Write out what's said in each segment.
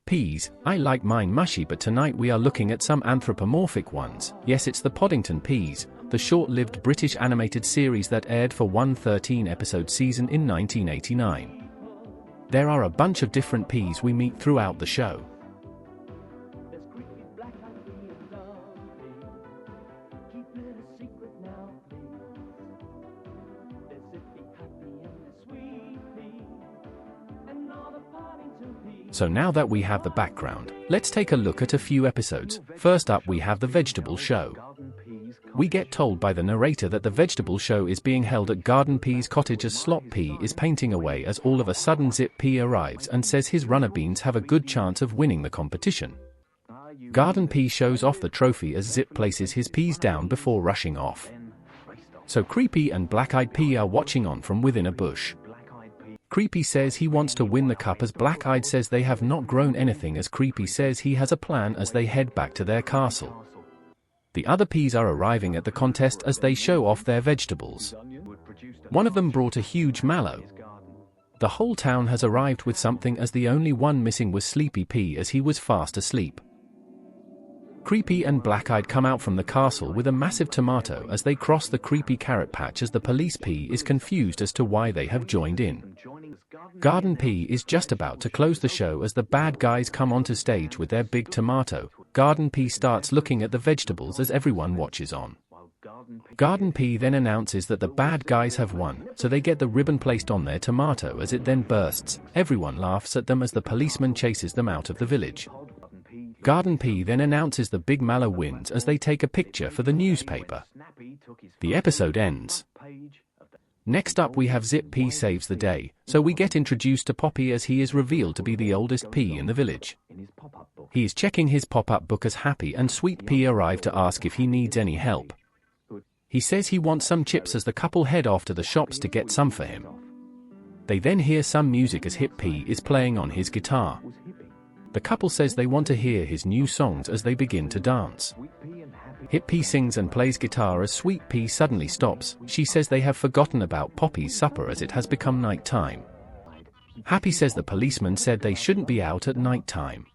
Peas, I like mine mushy, but tonight we are looking at some anthropomorphic ones. Yes, it's the Poddington peas, the short-lived British animated series that aired for one 13-episode season in 1989. There are a bunch of different peas we meet throughout the show. So now that we have the background, let's take a look at a few episodes. First up, we have the vegetable show. We get told by the narrator that the vegetable show is being held at Garden Pea's cottage as Slop Pea is painting away, as all of a sudden Zip Pea arrives and says his runner beans have a good chance of winning the competition. Garden Pea shows off the trophy as Zip places his peas down before rushing off. So Creepy and Black-Eyed Pea are watching on from within a bush. Creepy says he wants to win the cup as Black-Eyed says they have not grown anything, as Creepy says he has a plan as they head back to their castle. The other peas are arriving at the contest as they show off their vegetables. One of them brought a huge mallow. The whole town has arrived with something, as the only one missing was Sleepy Pea as he was fast asleep. Creepy and Black-Eyed come out from the castle with a massive tomato as they cross the Creepy carrot patch, as the police Pea is confused as to why they have joined in. Garden Pea is just about to close the show as the bad guys come onto stage with their big tomato. Garden Pea starts looking at the vegetables as everyone watches on. Garden Pea then announces that the bad guys have won, so they get the ribbon placed on their tomato as it then bursts. Everyone laughs at them as the policeman chases them out of the village. Garden Pea then announces the big mallow wins as they take a picture for the newspaper. The episode ends. Next up, we have Zip Pea saves the day, so we get introduced to Poppy as he is revealed to be the oldest pea in the village. He is checking his pop-up book as Happy and Sweet Pea arrive to ask if he needs any help. He says he wants some chips as the couple head off to the shops to get some for him. They then hear some music as Hip Pea is playing on his guitar. The couple says they want to hear his new songs as they begin to dance. Hip Pea sings and plays guitar as Sweet Pea suddenly stops. She says they have forgotten about Poppy's supper as it has become night time. Happy says the policeman said they shouldn't be out at night time.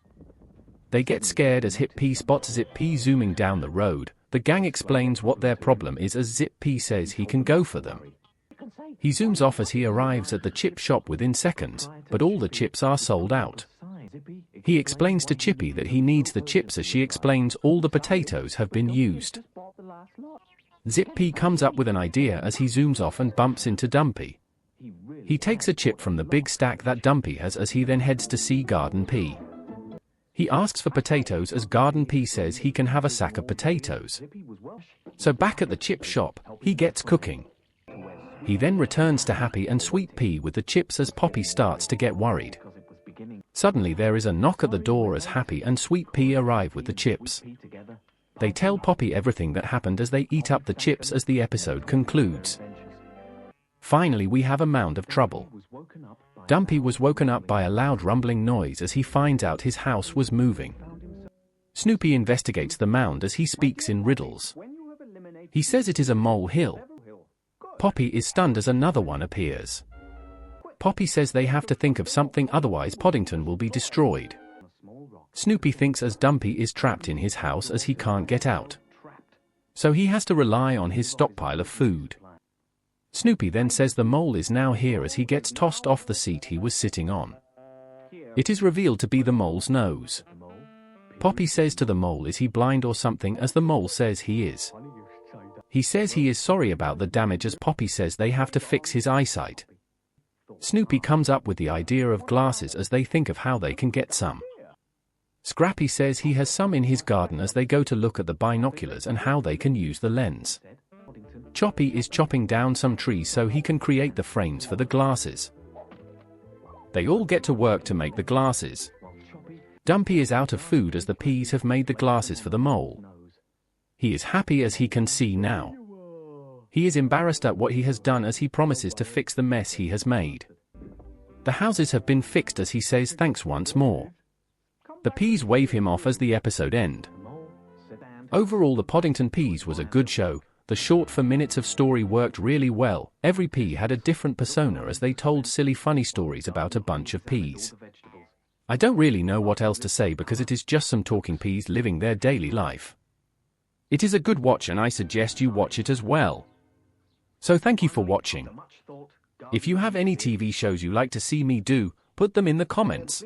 They get scared as Hip Pea spots Zip Pea zooming down the road. The gang explains what their problem is as Zip Pea says he can go for them. He zooms off as he arrives at the chip shop within seconds, but all the chips are sold out. He explains to Chippy that he needs the chips as she explains all the potatoes have been used. Zip Pea comes up with an idea as he zooms off and bumps into Dumpy. He takes a chip from the big stack that Dumpy has as he then heads to see Garden Pea. He asks for potatoes as Garden Pea says he can have a sack of potatoes. So back at the chip shop, he gets cooking. He then returns to Happy and Sweet Pea with the chips as Poppy starts to get worried. Suddenly there is a knock at the door as Happy and Sweet Pea arrive with the chips. They tell Poppy everything that happened as they eat up the chips as the episode concludes. Finally, we have a mound of trouble. Dumpy was woken up by a loud rumbling noise as he finds out his house was moving. Snoopy investigates the mound as he speaks in riddles. He says it is a mole hill. Poppy is stunned as another one appears. Poppy says they have to think of something, otherwise Poddington will be destroyed. Snoopy thinks as Dumpy is trapped in his house as he can't get out. So he has to rely on his stockpile of food. Snoopy then says the mole is now here as he gets tossed off the seat he was sitting on. It is revealed to be the mole's nose. Poppy says to the mole, is he blind or something, as the mole says he is. He says he is sorry about the damage as Poppy says they have to fix his eyesight. Snoopy comes up with the idea of glasses as they think of how they can get some. Scrappy says he has some in his garden as they go to look at the binoculars and how they can use the lens. Choppy is chopping down some trees so he can create the frames for the glasses. They all get to work to make the glasses. Dumpy is out of food as the peas have made the glasses for the mole. He is happy as he can see now. He is embarrassed at what he has done as he promises to fix the mess he has made. The houses have been fixed as he says thanks once more. The peas wave him off as the episode ends. Overall, the Poddington Peas was a good show. The short 4 minutes of story worked really well. Every pea had a different persona as they told silly funny stories about a bunch of peas. I don't really know what else to say because it is just some talking peas living their daily life. It is a good watch and I suggest you watch it as well. So thank you for watching. If you have any TV shows you like to see me do, put them in the comments.